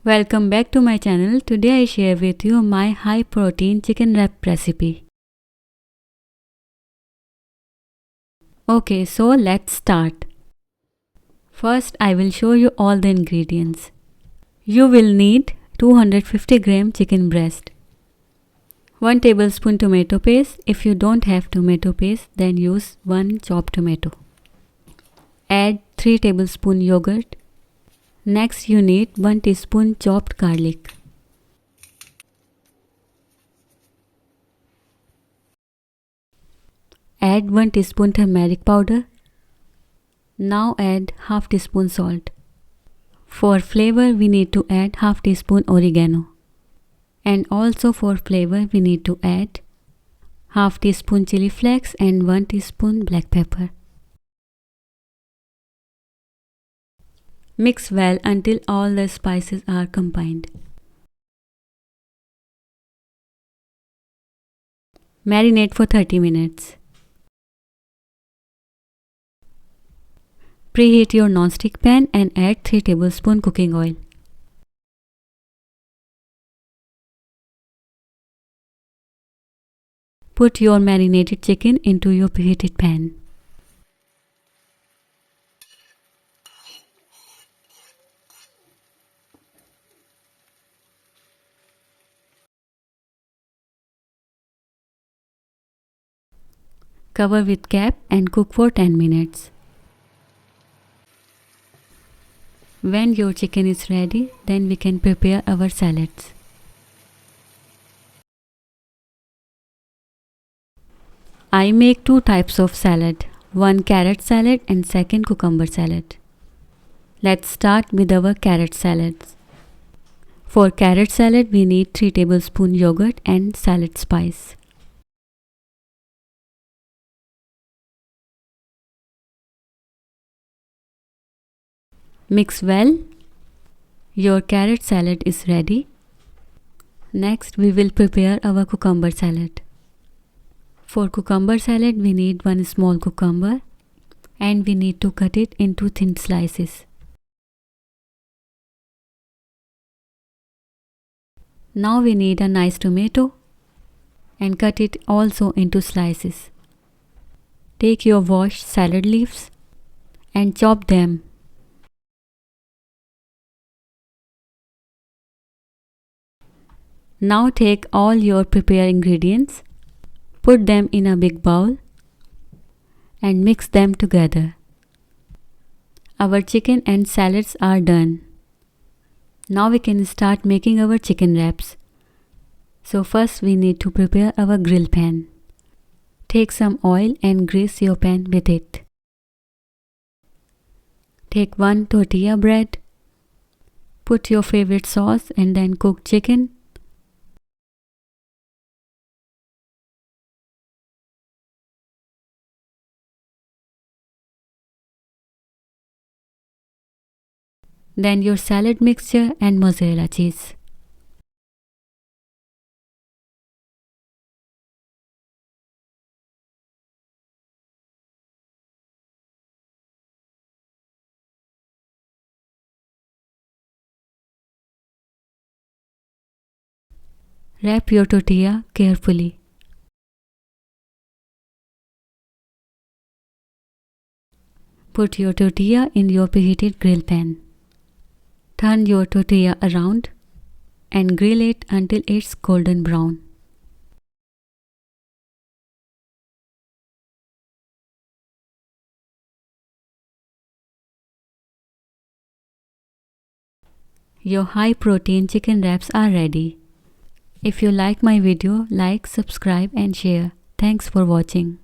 Welcome back to my channel. Today I share with you my high protein chicken wrap recipe. Okay, so let's start. First I will show you all the ingredients. You will need 250 gram chicken breast, 1 tablespoon tomato paste. If you don't have tomato paste, then use 1 chopped tomato. Add 3 tablespoon yogurt. Next you need 1 teaspoon chopped garlic. Add 1 teaspoon turmeric powder. Now add half teaspoon salt. For flavor we need to add half teaspoon oregano. And also for flavor we need to add half teaspoon chili flakes and 1 teaspoon black pepper. Mix well until all the spices are combined. Marinate for 30 minutes. Preheat your non-stick pan and add 3 tablespoons cooking oil. Put your marinated chicken into your preheated pan. Cover with cap and cook for 10 minutes. When your chicken is ready, then we can prepare our salads. I make 2 types of salad, one carrot salad and second cucumber salad. Let's start with our carrot salads. For carrot salad we need 3 tablespoon yogurt and salad spice. Mix well. Your carrot salad is ready. Next we will prepare our cucumber salad. For cucumber salad we need 1 small cucumber and we need to cut it into thin slices. Now we need a nice tomato and cut it also into slices. Take your washed salad leaves and chop them. Now take all your prepared ingredients, put them in a big bowl and mix them together. Our chicken and salads are done. Now we can start making our chicken wraps. So first we need to prepare our grill pan. Take some oil and grease your pan with it. Take 1 tortilla bread. Put your favorite sauce and then cook chicken. Then your salad mixture and mozzarella cheese. Wrap your tortilla carefully. Put your tortilla in your preheated grill pan. Turn your tortilla around and grill it until it's golden brown. Your high protein chicken wraps are ready. If you like my video, like, subscribe and share. Thanks for watching.